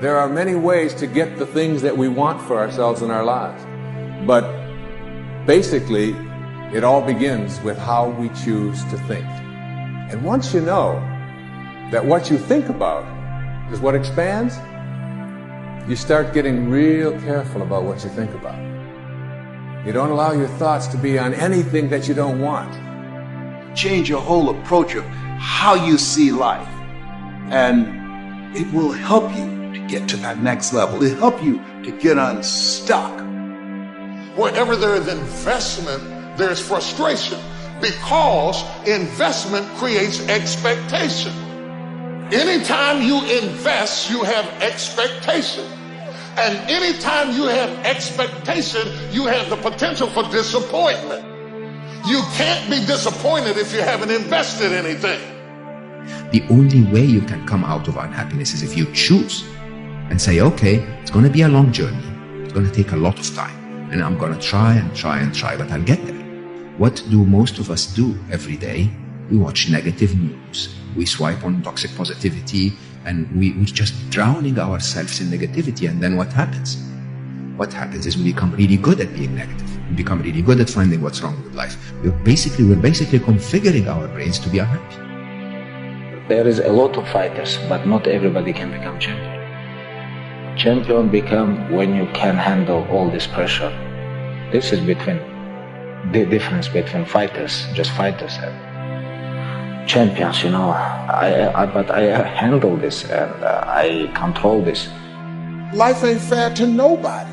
There are many ways to get the things that we want for ourselves in our lives. But basically, it all begins with how we choose to think. And once you know that what you think about is what expands, you start getting real careful about what you think about. You don't allow your thoughts to be on anything that you don't want. Change your whole approach of how you see life, and it will help you to get to that next level. It'll help you to get unstuck. Wherever there is investment, there's frustration, because investment creates expectation. Anytime you invest, you have expectation. And anytime you have expectation, you have the potential for disappointment. You can't be disappointed if you haven't invested anything. The only way you can come out of unhappiness is if you choose and say, okay, it's going to be a long journey. It's going to take a lot of time. And I'm going to try and try and try, but I'll get there. What do most of us do every day? We watch negative news. We swipe on toxic positivity, and we're just drowning ourselves in negativity. And then what happens? What happens is we become really good at being negative. We become really good at finding what's wrong with life. We're basically configuring our brains to be unhappy. There is a lot of fighters, but not everybody can become champion. Champion become when you can handle all this pressure. This is between the difference between fighters, just fighters, and champions. You know, but I handle this and I control this. Life ain't fair to nobody.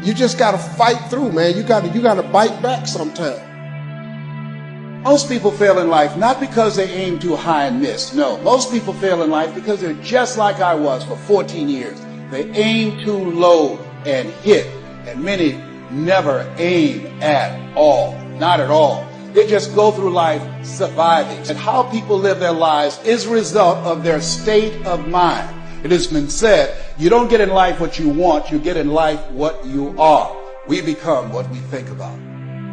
You just gotta fight through, man. You gotta bite back sometime. Most people fail in life not because they aim too high and miss. No, most people fail in life because they're just like I was for 14 years. They aim too low and hit, and many never aim at all, not at all. They just go through life surviving. And how people live their lives is a result of their state of mind. It has been said, you don't get in life what you want, you get in life what you are. We become what we think about.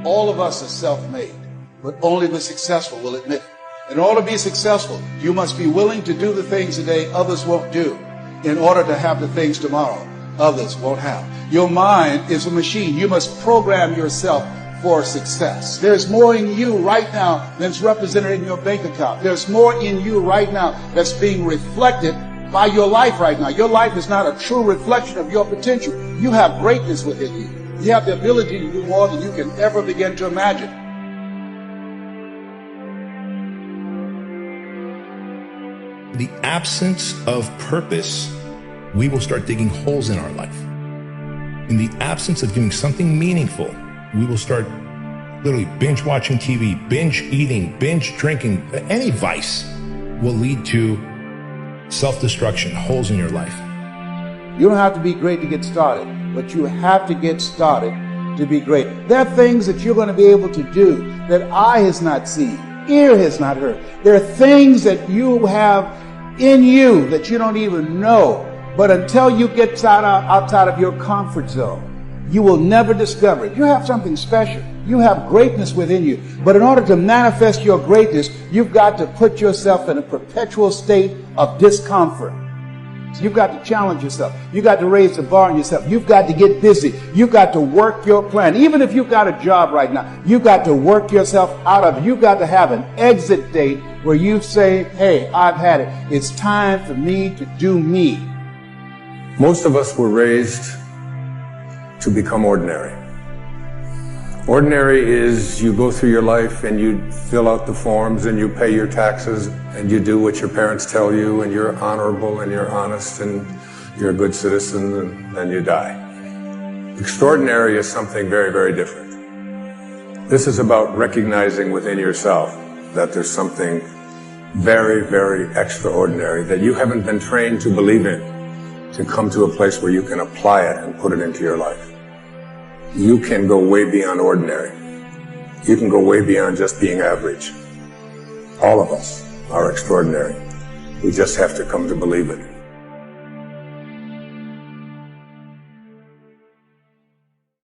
All of us are self-made, but only the successful will admit it. In order to be successful, you must be willing to do the things today others won't do, in order to have the things tomorrow others won't have. Your mind is a machine. You must program yourself for success. There's more in you right now than's represented in your bank account. There's more in you right now that's being reflected by your life right now. Your life is not a true reflection of your potential. You have greatness within you. You have the ability to do more than you can ever begin to imagine. The absence of purpose, we will start digging holes in our life. In the absence of doing something meaningful, we will start literally binge watching TV, binge eating, binge drinking. Any vice will lead to self-destruction, holes in your life. You don't have to be great to get started, but you have to get started to be great. There are things that you're going to be able to do that eye has not seen, ear has not heard. There are things that you have in you that you don't even know. But until you get outside of your comfort zone, you will never discover it. You have something special. You have greatness within you. But in order to manifest your greatness, you've got to put yourself in a perpetual state of discomfort. You've got to challenge yourself. You've got to raise the bar on yourself. You've got to get busy. You've got to work your plan. Even if you've got a job right now, you've got to work yourself out of it. You've got to have an exit date where you say, hey, I've had it. It's time for me to do me. Most of us were raised to become ordinary. Ordinary is you go through your life and you fill out the forms and you pay your taxes and you do what your parents tell you and you're honorable and you're honest and you're a good citizen and then you die. Extraordinary is something very, very different. This is about recognizing within yourself that there's something very, very extraordinary that you haven't been trained to believe in, to come to a place where you can apply it and put it into your life. You can go way beyond ordinary. You can go way beyond just being average. All of us are extraordinary. We just have to come to believe it.